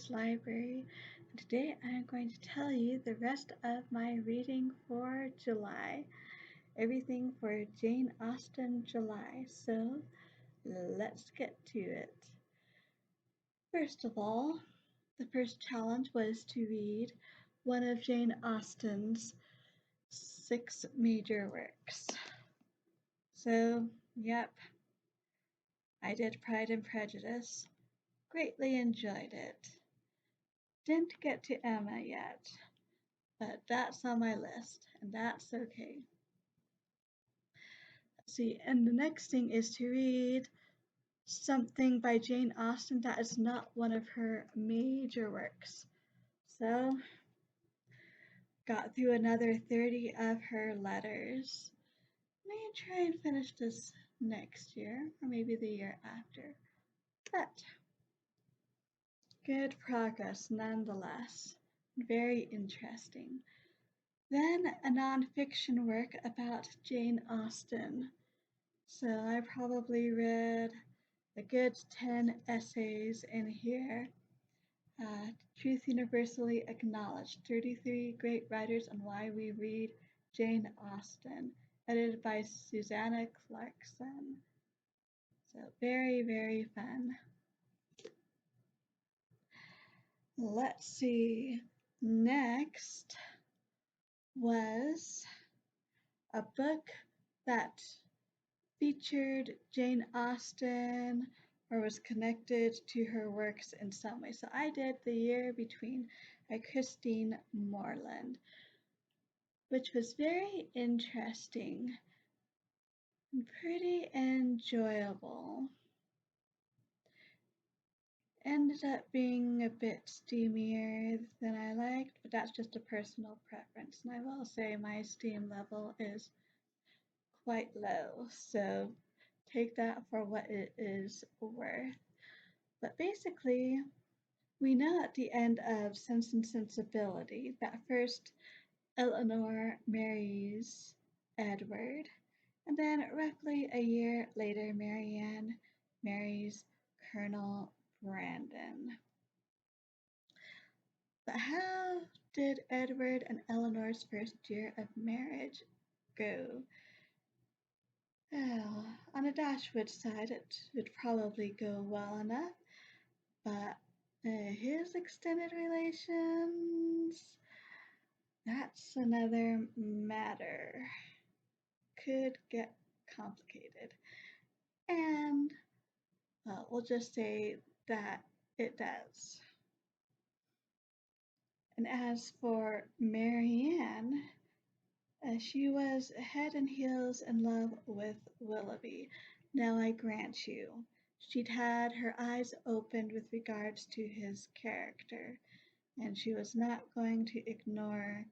Library, and today I'm going to tell you the rest of my reading for July. Everything for Jane Austen July. So let's get to it. First of all, the first challenge was to read one of Jane Austen's 6 major works. So, yep, I did Pride and Prejudice. Greatly enjoyed it. Didn't get to Emma yet, but that's on my list, and that's okay. Let's see, and the next thing is to read something by Jane Austen that is not one of her major works. So, got through another 30 of her letters. May try and finish this next year, or maybe the year after. But good progress nonetheless. Very interesting. Then a nonfiction work about Jane Austen. So I probably read a good 10 essays in here. Truth Universally Acknowledged, 33 Great Writers on Why We Read Jane Austen, edited by Susanna Clarkson. So very, very fun. Let's see. Next was a book that featured Jane Austen or was connected to her works in some way. So I did The Year Between by Christine Moreland, which was very interesting and pretty enjoyable. Ended up being a bit steamier than I liked, but that's just a personal preference. And I will say my steam level is quite low, so take that for what it is worth. But basically, we know at the end of Sense and Sensibility that first Eleanor marries Edward, and then roughly a year later, Marianne marries Colonel Brandon. But how did Edward and Eleanor's first year of marriage go? Well, on a Dashwood side, it would probably go well enough, but his extended relations, that's another matter. Could get complicated. And we'll just say that it does. And as for Marianne, she was head and heels in love with Willoughby. Now I grant you, she'd had her eyes opened with regards to his character, and she was not going to ignore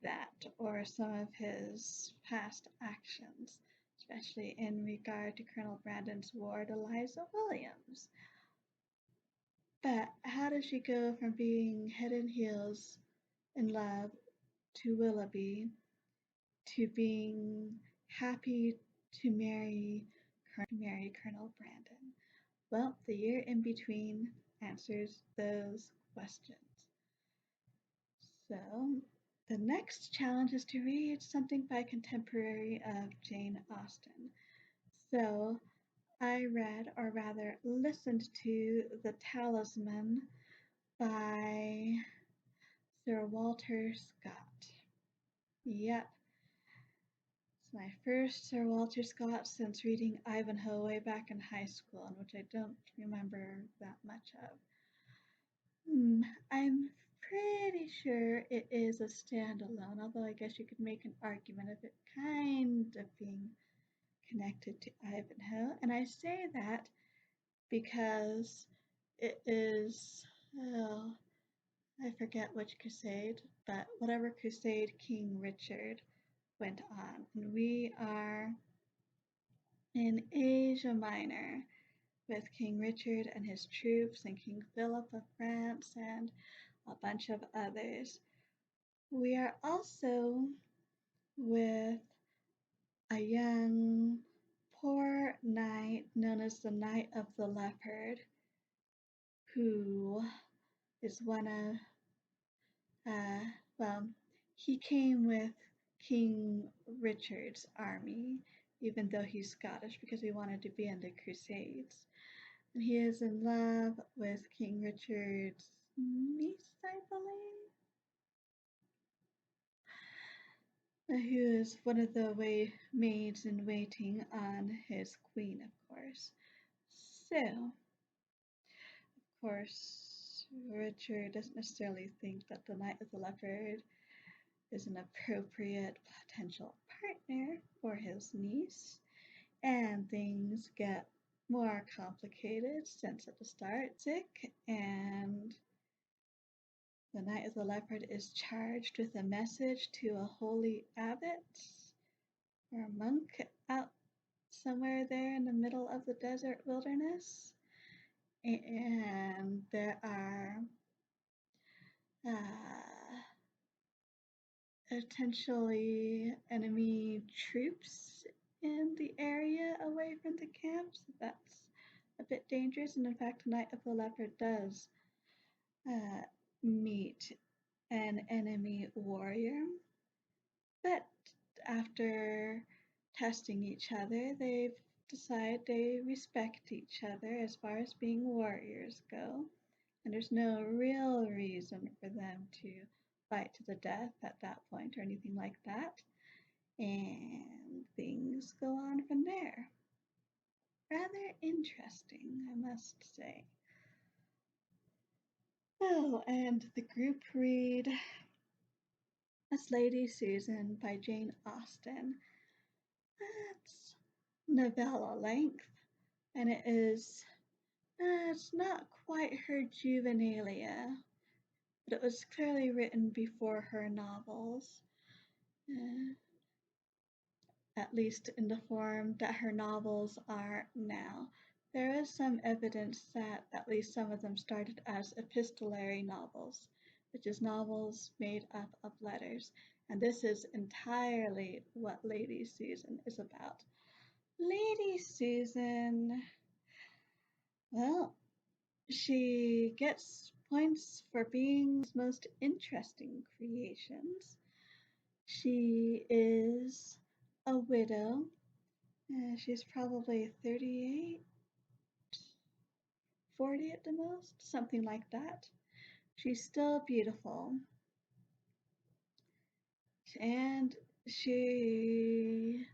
that or some of his past actions, especially in regard to Colonel Brandon's ward, Eliza Williams. But how does she go from being head and heels in love to Willoughby to being happy to marry Colonel Brandon? Well, the year in between answers those questions. So the next challenge is to read something by a contemporary of Jane Austen. So I read, or rather listened to, The Talisman by Sir Walter Scott. Yep. It's my first Sir Walter Scott since reading Ivanhoe way back in high school, which I don't remember that much of. I'm pretty sure it is a standalone, although I guess you could make an argument of it kind of being connected to Ivanhoe. And I say that because it is, oh, I forget which crusade, but whatever crusade King Richard went on. And we are in Asia Minor with King Richard and his troops and King Philip of France and a bunch of others. We are also with a young poor knight known as the Knight of the Leopard, who is one of, uh, well, he came with King Richard's army, even though he's Scottish because he wanted to be in the Crusades. And he is in love with King Richard's niece, I believe, who is one of the maids in waiting on his queen, of course. So, of course, Richard doesn't necessarily think that the Knight of the Leopard is an appropriate potential partner for his niece, and things get more complicated since at the start sick, and the Knight of the Leopard is charged with a message to a holy abbot or monk out somewhere there in the middle of the desert wilderness. And there are uh, potentially enemy troops in the area away from the camps. That's a bit dangerous. And in fact, Knight of the Leopard does uh, meet an enemy warrior. But after testing each other, they've decided they respect each other as far as being warriors go. And there's no real reason for them to fight to the death at that point or anything like that. And things go on from there. Rather interesting, I must say. Oh, and the group read As Lady Susan by Jane Austen. That's novella length, and it's not quite her juvenilia, but it was clearly written before her novels, uh, at least in the form that her novels are now. There is some evidence that at least some of them started as epistolary novels, which is novels made up of letters, and this is entirely what Lady Susan is about. Lady Susan, well, she gets points for being most interesting creations. She is a widow. She's probably 38, 40 at the most, something like that. She's still beautiful. And she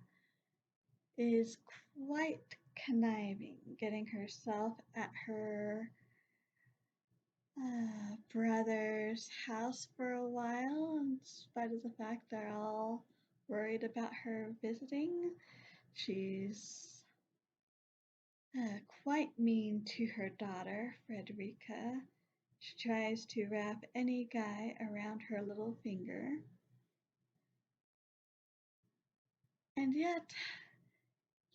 is quite conniving, getting herself at her brother's house for a while, in spite of the fact they're all worried about her visiting. She's quite mean to her daughter, Frederica. She tries to wrap any guy around her little finger. And yet,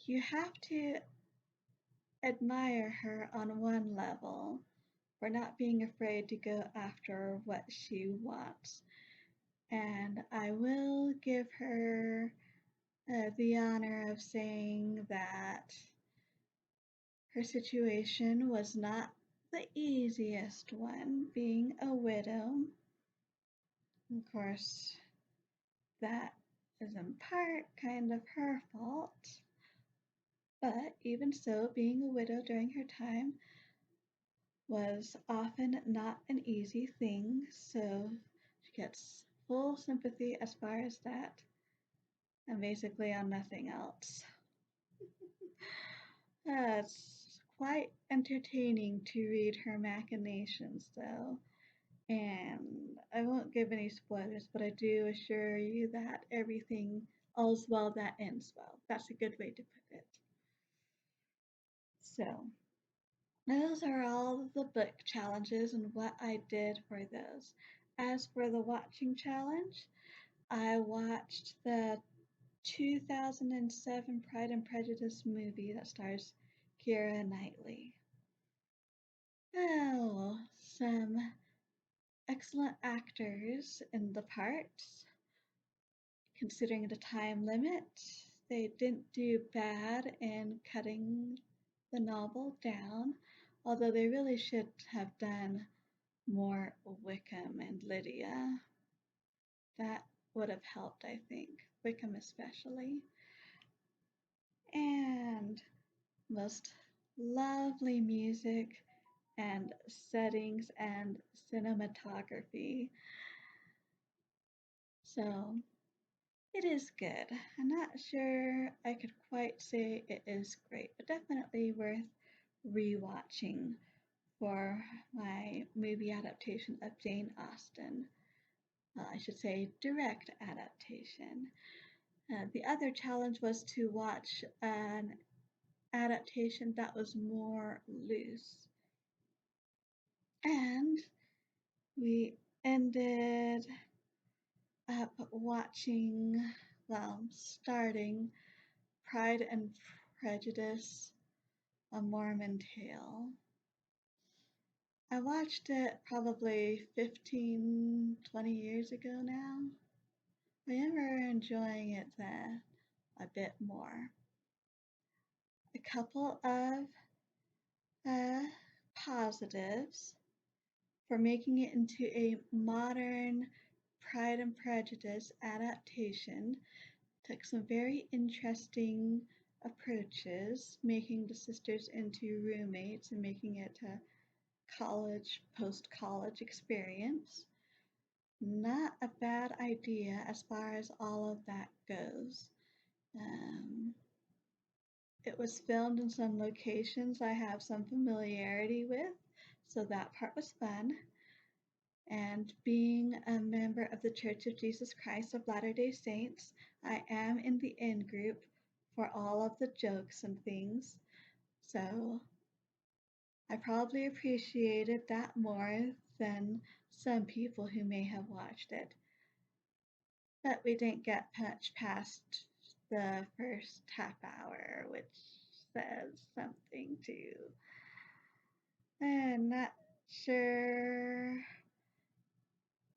you have to admire her on one level for not being afraid to go after what she wants. And I will give her the honor of saying that her situation was not the easiest one, being a widow. Of course, that is in part kind of her fault, but even so, being a widow during her time was often not an easy thing, so she gets full sympathy as far as that, and basically on nothing else. It's quite entertaining to read her machinations, though, and I won't give any spoilers, but I do assure you that everything all's well that ends well. That's a good way to put it. So, those are all the book challenges and what I did for those. As for the watching challenge, I watched the 2007 Pride and Prejudice movie that stars Keira Knightley. Oh, some excellent actors in the parts. Considering the time limit, they didn't do bad in cutting the novel down, although they really should have done more Wickham and Lydia. That would have helped, I think. Wickham especially. And most lovely music and settings and cinematography. So it is good. I'm not sure I could quite say it is great, but definitely worth rewatching for my movie adaptation of Jane Austen. I should say direct adaptation. The other challenge was to watch an adaptation that was more loose. And we ended up watching, well, starting Pride and Prejudice, a Mormon tale. I watched it probably 15, 20 years ago now. I remember enjoying it then a bit more. A couple of uh, positives for making it into a modern Pride and Prejudice adaptation. Took some very interesting approaches, making the sisters into roommates and making it a college, post college experience. Not a bad idea as far as all of that goes. Um, it was filmed in some locations I have some familiarity with, so that part was fun. And being a member of the Church of Jesus Christ of Latter day Saints, I am in the in group for all of the jokes and things. So I probably appreciated that more than some people who may have watched it. But we didn't get much past the first half hour, which says something too. I'm not sure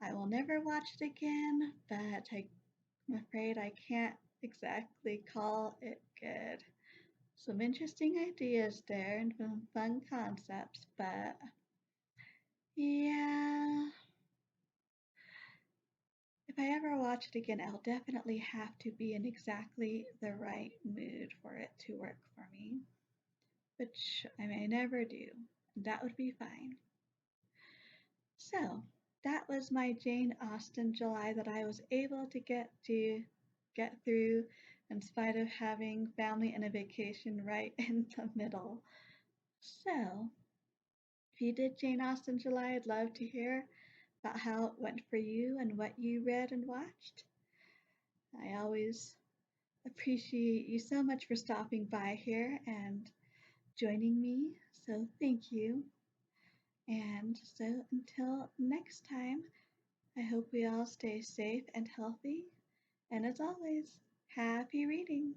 I will never watch it again, but I'm afraid I can't exactly call it good. Some interesting ideas there and some fun concepts, but yeah, if I ever watch it again, I'll definitely have to be in exactly the right mood for it to work for me, which I may never do. That would be fine. So, that was my Jane Austen July that I was able to get through in spite of having family and a vacation right in the middle. So, if you did Jane Austen July, I'd love to hear about how it went for you and what you read and watched. I always appreciate you so much for stopping by here and joining me. So, thank you. And so, until next time, I hope we all stay safe and healthy. And as always, happy reading!